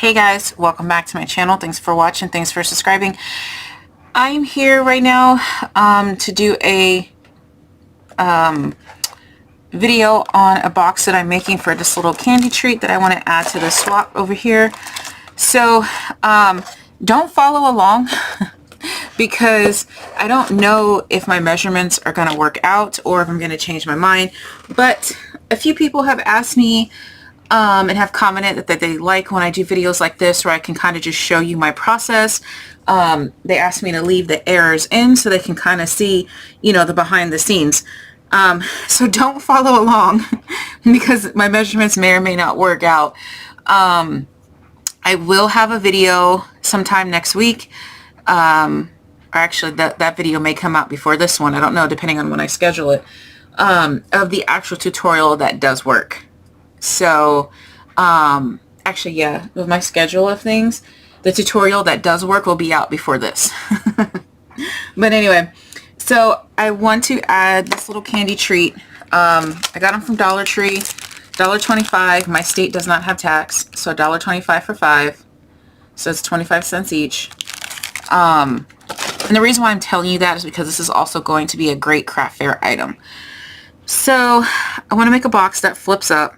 Hey guys, welcome back to my channel. Thanks for watching. Thanks for subscribing. I'm here right now to do a video on a box that I'm making for this little candy treat that I want to add to the swap over here. So don't follow along because I don't know if my measurements are going to work out or if I'm going to change my mind. But a few people have asked me and have commented that they like when I do videos like this where I can kind of just show you my process. They asked me to leave the errors in so they can kind of see, you know, the behind the scenes. So don't follow along because my measurements may or may not work out. I will have a video sometime next week. Or actually that video may come out before this one. I don't know, depending on when I schedule it, of the actual tutorial that does work. So, actually, yeah, with my schedule of things, the tutorial that does work will be out before this. But anyway, so I want to add this little candy treat. I got them from Dollar Tree, $1.25. My state does not have tax, so $1.25 for 5. So it's 25 cents each. And the reason why I'm telling you that is because this is also going to be a great craft fair item. So I want to make a box that flips up,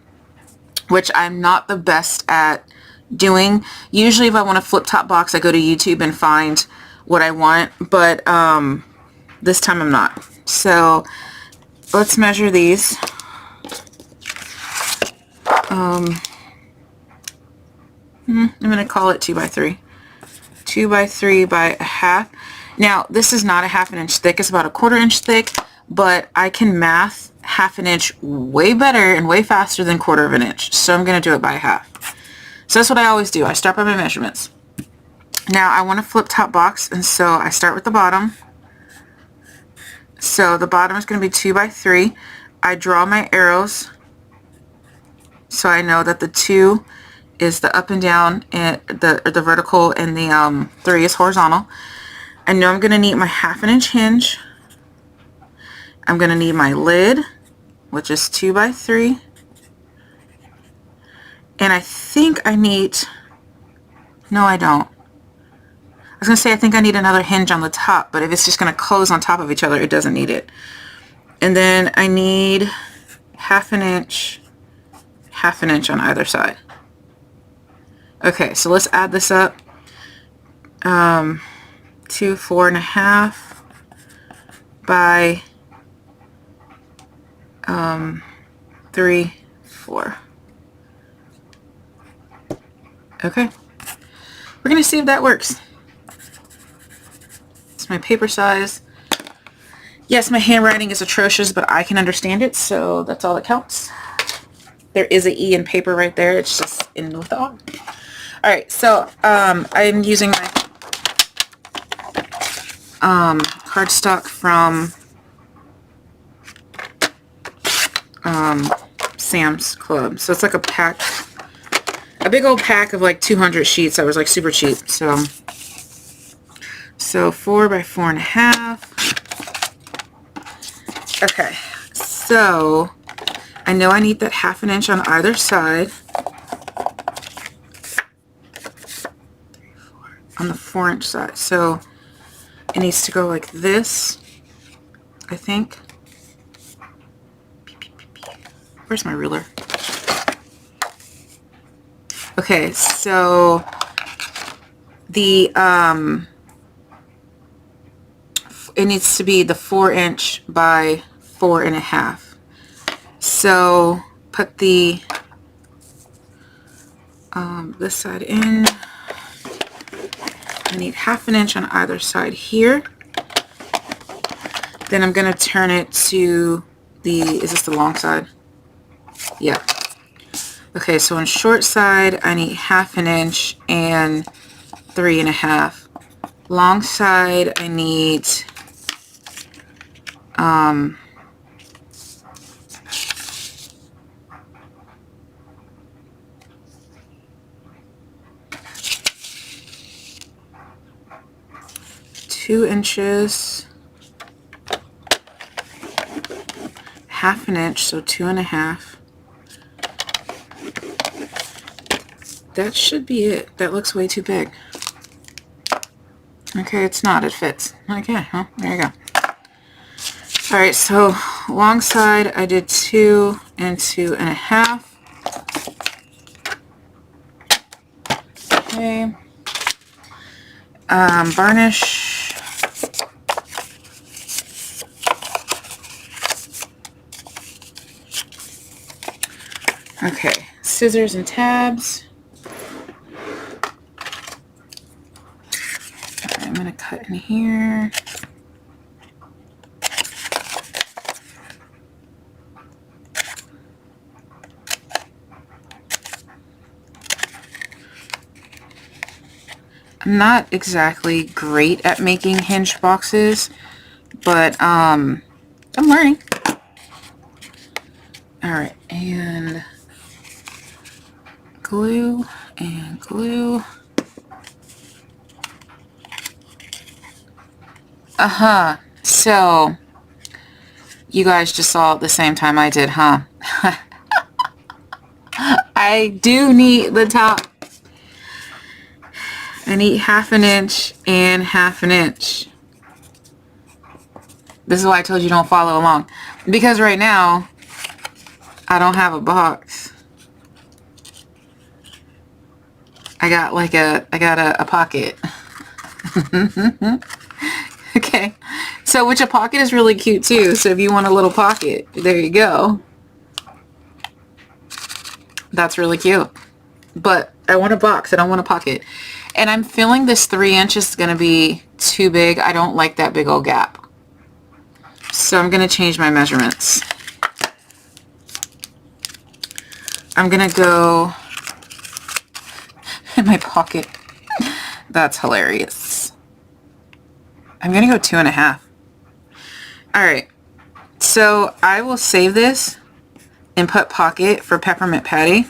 which I'm not the best at doing. Usually if I want a flip top box, I go to YouTube and find what I want, but this time I'm not. So let's measure these. I'm going to call it 2 by 3. 2 by 3 by a half. Now this is not a half an inch thick, it's about a 1/4 inch thick, but I can math half an inch way better and way faster than 1/4 of an inch. So I'm going to do it by half. So that's what I always do. I start by my measurements. Now I want a flip top box, and so I start with the bottom. So the bottom is going to be 2 by 3. I draw my arrows so I know that the 2 is the up and down, and the vertical, and the 3 is horizontal. I know I'm going to need my half an inch hinge. I'm going to need my lid, which is 2 by 3. And I think I need, no I don't. I was going to say I think I need another hinge on the top, but if it's just going to close on top of each other, it doesn't need it. And then I need half an inch on either side. Okay, so let's add this up. 2 4.5 by 3 4. Okay, we're gonna see if that works. It's my paper size. Yes, my handwriting is atrocious, but I can understand it, so that's all that counts. There is an E in paper right there. It's just in with the R. All right, so I'm using my cardstock from Sam's Club. So it's like a pack, a big old pack of like 200 sheets that was like super cheap. So 4 by 4.5. Okay, so I know I need that half an inch on either side. On the 4-inch side. So it needs to go like this, I think. Where's my ruler? Okay, so the it needs to be the 4-inch by 4.5. So put the this side in. I need half an inch on either side here. Then I'm going to turn it to the, is this the long side? Yeah. Okay, so on short side, I need half an inch and 3.5. Long side, I need 2 inches, half an inch, so 2.5. that should be it. That looks way too big. Okay, it's not. It fits. Okay, well, there you go. All right, so long side I did 2 and 2.5. Okay. Varnish. Okay, scissors and tabs. Right, I'm gonna cut in here. I'm not exactly great at making hinge boxes, but I'm learning. All right, and glue and glue. So you guys just saw at the same time I did, huh? I do need the top. I need 1/2 inch and 1/2 inch. This is why I told you don't follow along. Because right now, I don't have a box. I got a pocket. Okay. So, which a pocket is really cute too. So if you want a little pocket, there you go. That's really cute. But I want a box. I don't want a pocket. And I'm feeling this 3 inches is going to be too big. I don't like that big old gap. So I'm going to change my measurements. I'm going to go in my pocket. That's hilarious. I'm going to go 2.5. All right. So I will save this and put pocket for Peppermint Patty.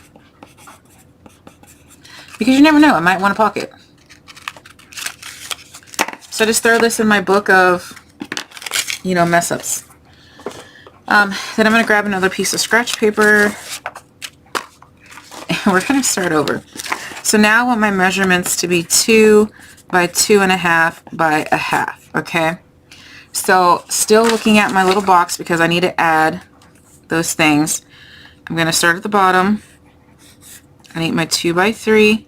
Because you never know, I might want a pocket. So just throw this in my book of, you know, mess ups. Then I'm going to grab another piece of scratch paper. And we're going to start over. So now I want my measurements to be 2 by 2.5 by 1/2. Okay. So still looking at my little box because I need to add those things. I'm going to start at the bottom. I need my 2 by 3.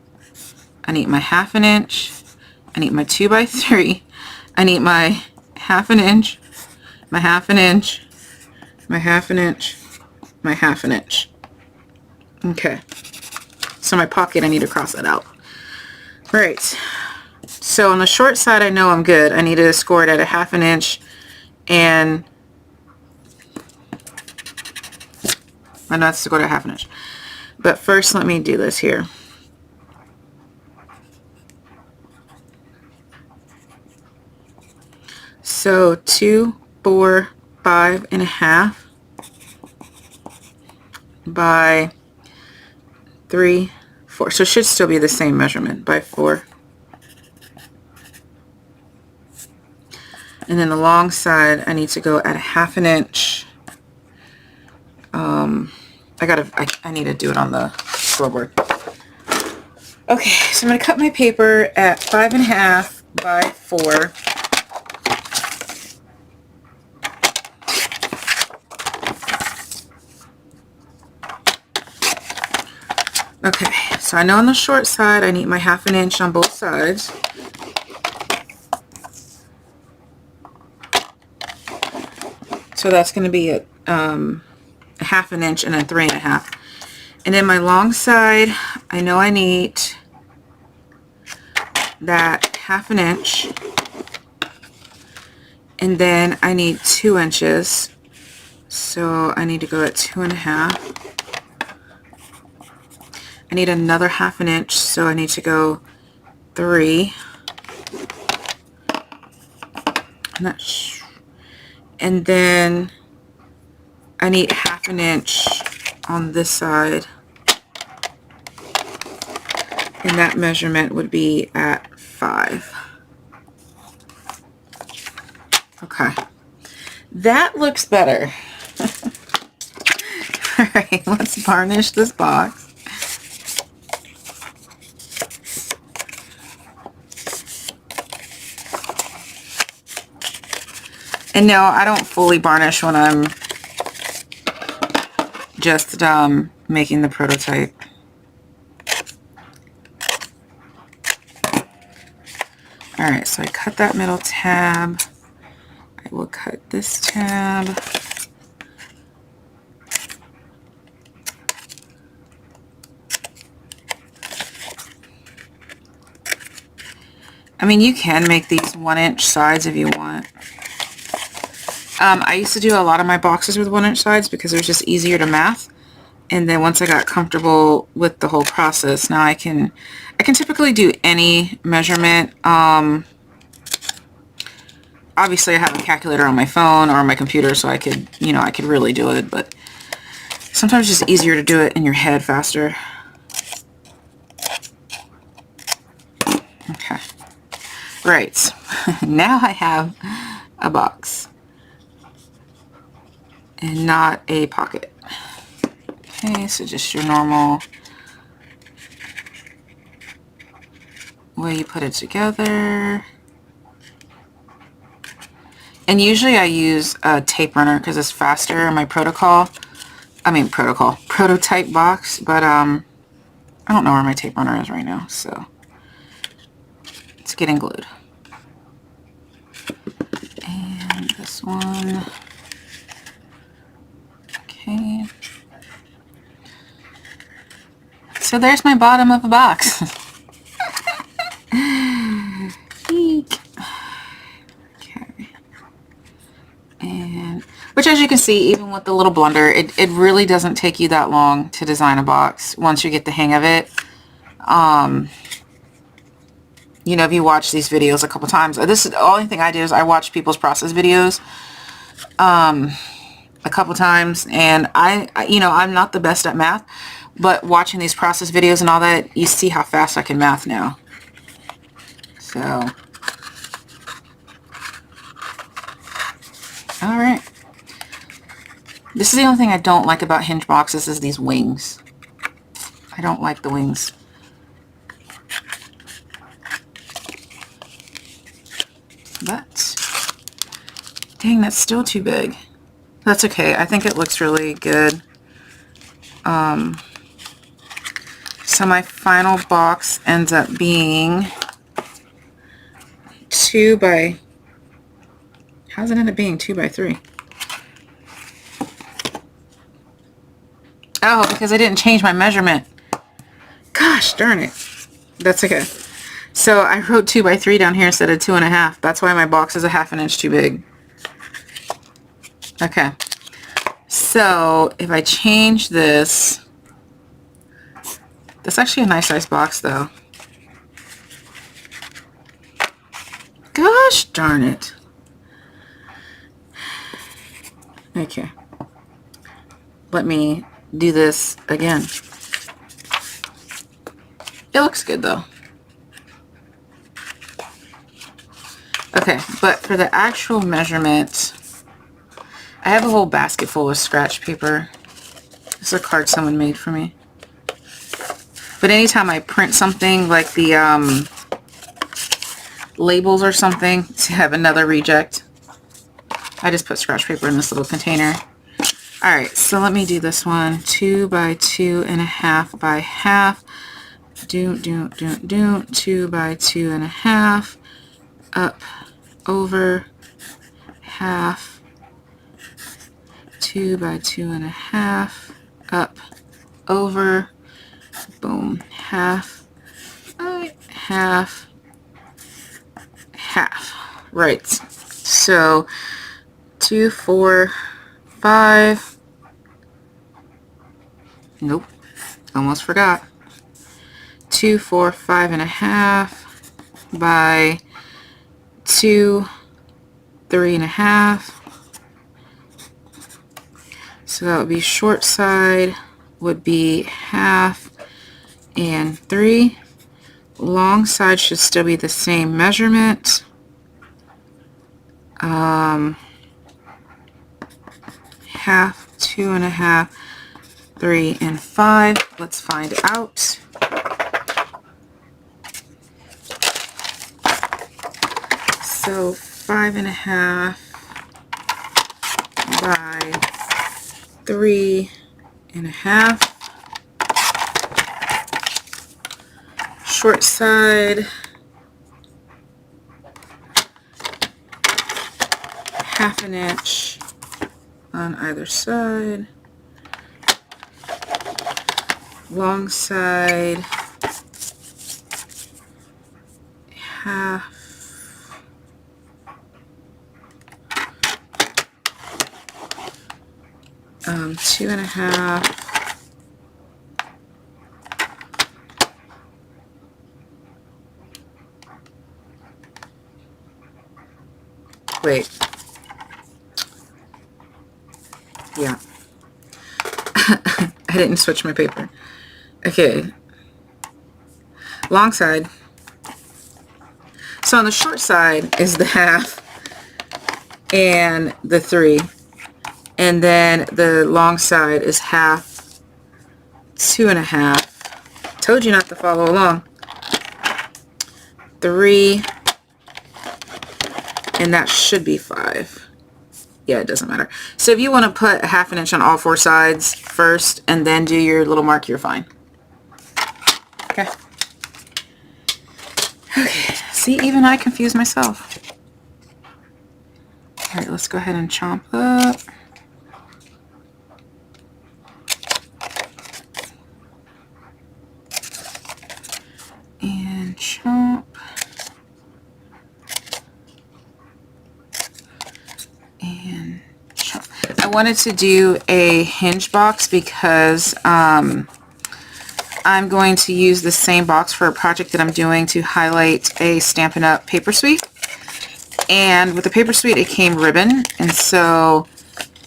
I need my 1/2 inch. I need my 2 by 3. I need my 1/2 inch, my 1/2 inch, my 1/2 inch, my 1/2 inch. Okay. So my pocket, I need to cross that out. All right. So on the short side, I know I'm good. I need to score it at a 1/2 inch, and I know that's to go to 1/2 inch. But first, let me do this here. So 2, 4, 5.5 by 3, 4. So it should still be the same measurement, by 4. And then the long side, I need to go at a 1/2 inch. I need to do it on the scoreboard. Okay, so I'm going to cut my paper at 5.5 by 4. Okay, so I know on the short side I need my 1/2 inch on both sides. So that's going to be a 1/2 inch and then 3.5. And then my long side, I know I need that 1/2 inch. And then I need 2 inches. So I need to go at 2.5. I need another 1/2 inch, so I need to go 3. And then I need 1/2 inch on this side. And that measurement would be at 5. Okay. That looks better. Alright, let's varnish this box. And no, I don't fully varnish when I'm just making the prototype. Alright, so I cut that middle tab. I will cut this tab. I mean, you can make these 1-inch sides if you want. I used to do a lot of my boxes with 1-inch sides because it was just easier to math. And then once I got comfortable with the whole process, now I can typically do any measurement. Obviously I have a calculator on my phone or on my computer, so I could, you know, I could really do it, but sometimes it's just easier to do it in your head faster. Okay. Right. Now I have a box and not a pocket. Okay, so just your normal way you put it together. And usually I use a tape runner because it's faster in my prototype box, but I don't know where my tape runner is right now, so it's getting glued. And this one. Okay. So there's my bottom of a box. Eek. Okay. And which, as you can see, even with the little blender, it really doesn't take you that long to design a box once you get the hang of it. You know, if you watch these videos a couple times, this is the only thing I do is I watch people's process videos a couple times, and I you know, I'm not the best at math, but watching these process videos and all that, you see how fast I can math now. So, all right. This is the only thing I don't like about hinge boxes is these wings. I don't like the wings. But, dang, that's still too big. That's okay. I think it looks really good. So my final box ends up being 2 by... How's it end up being 2 by 3? Oh, because I didn't change my measurement. Gosh darn it. That's okay. So I wrote 2 by 3 down here instead of 2.5. That's why my box is a 1/2 inch too big. Okay. So if I change this, that's actually a nice size box though. Gosh darn it. Okay. Let me do this again. It looks good though. Okay, but for the actual measurement, I have a whole basket full of scratch paper. This is a card someone made for me. But anytime I print something like the labels or something to have another reject, I just put scratch paper in this little container. Alright, so let me do this one. 2 by 2.5 by half. 2 by 2.5. Up, over, half. 2 by 2.5. Up, over, boom, half, half, half. Right. So 2, 4, 5. Nope. Almost forgot. 2, 4, 5.5 by 2, 3.5. So that would be short side would be half and 3. Long side should still be the same measurement. Half, 2.5, 3, and 5. Let's find out. So 5.5 by 3.5. Short side, 1/2 inch on either side. Long side, 1/2. 2.5. Wait. Yeah. I didn't switch my paper. Okay. Long side. So on the short side is the 1/2 and the 3. And then the long side is 1/2, 2.5. Told you not to follow along. 3. And that should be 5. Yeah, it doesn't matter. So if you want to put 1/2 inch on all 4 sides first and then do your little mark, you're fine. Okay. Okay. See, even I confuse myself. All right, let's go ahead and chomp up. And chomp. And chomp. I wanted to do a hinge box because I'm going to use the same box for a project that I'm doing to highlight a Stampin' Up! Paper suite. And with the paper suite, it came ribbon, and so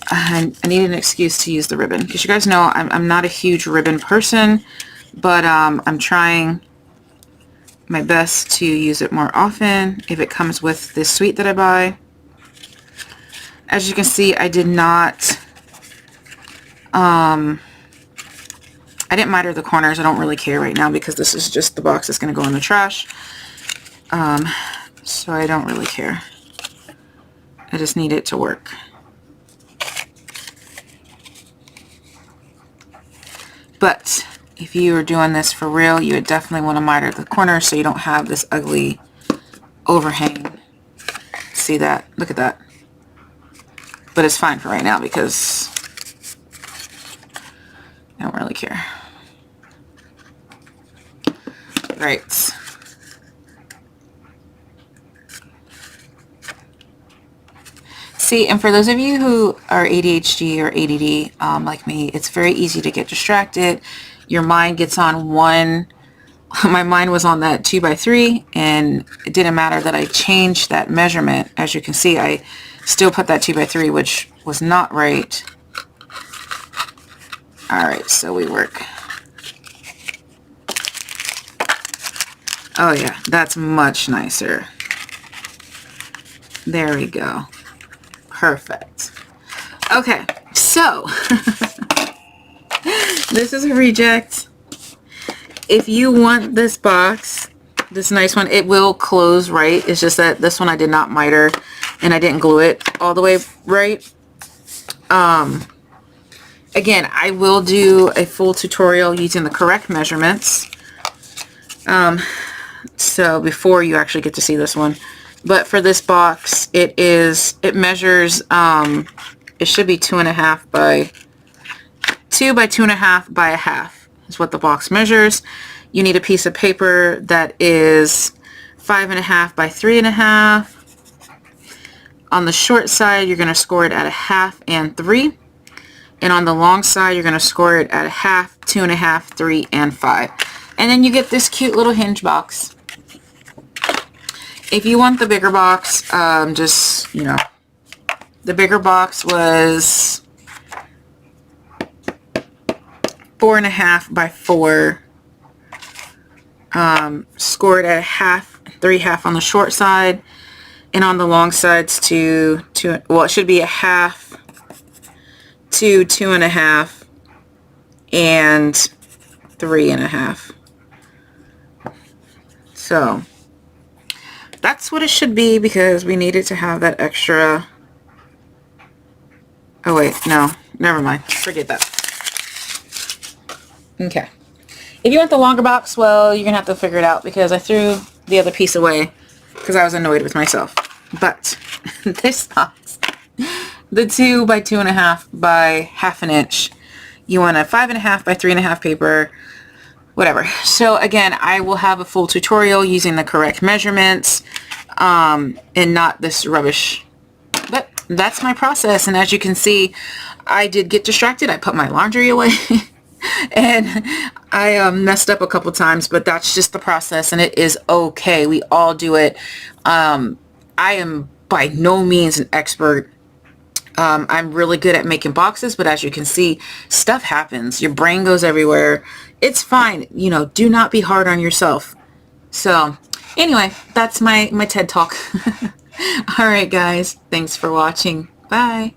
I needed an excuse to use the ribbon. Because you guys know I'm not a huge ribbon person, but I'm trying my best to use it more often if it comes with this suite that I buy. As you can see, I did not, I didn't miter the corners. I don't really care right now because this is just the box that's going to go in the trash. So I don't really care. I just need it to work. But if you are doing this for real, you would definitely want to miter the corners so you don't have this ugly overhang. See that? Look at that. But it's fine for right now because I don't really care. Right. See, and for those of you who are ADHD or ADD like me, it's very easy to get distracted. Your mind gets on one. My mind was on that 2x3, and it didn't matter that I changed that measurement. As you can see, I still put that 2x3, which was not right. Alright, so we work. Oh yeah, that's much nicer. There we go. Perfect. Okay, so this is a reject. If you want this box, this nice one, it will close right. It's just that this one I did not miter and I didn't glue it all the way right. Again, I will do a full tutorial using the correct measurements. So before you actually get to see this one. But for this box, it measures, it should be 2.5 by 2 by 2.5 by 1/2 is what the box measures. You need a piece of paper that is 5.5 by 3.5. On the short side, you're going to score it at 1/2 and 3. And on the long side, you're going to score it at 1/2, 2.5, 3, and 5. And then you get this cute little hinge box. If you want the bigger box, just, you know, the bigger box was 4.5 by 4. Scored at 1/2, 3/2 on the short side. And on the long sides well, it should be 1/2 to 2.5 and 3.5. So that's what it should be because we needed to have that extra Oh wait, no, never mind. Forget that. Okay. If you want the longer box, well, you're gonna have to figure it out because I threw the other piece away because I was annoyed with myself. But this box, the 2 by 2.5 by 1/2 inch, you want a 5.5 by 3.5 paper, whatever. So again, I will have a full tutorial using the correct measurements, and not this rubbish. But that's my process, and as you can see, I did get distracted. I put my laundry away and I messed up a couple times, but that's just the process, and it is okay. We all do it. I am by no means an expert. I'm really good at making boxes, but as you can see, stuff happens. Your brain goes everywhere. It's fine. You know, do not be hard on yourself. So anyway, that's my TED Talk. All right, guys. Thanks for watching. Bye.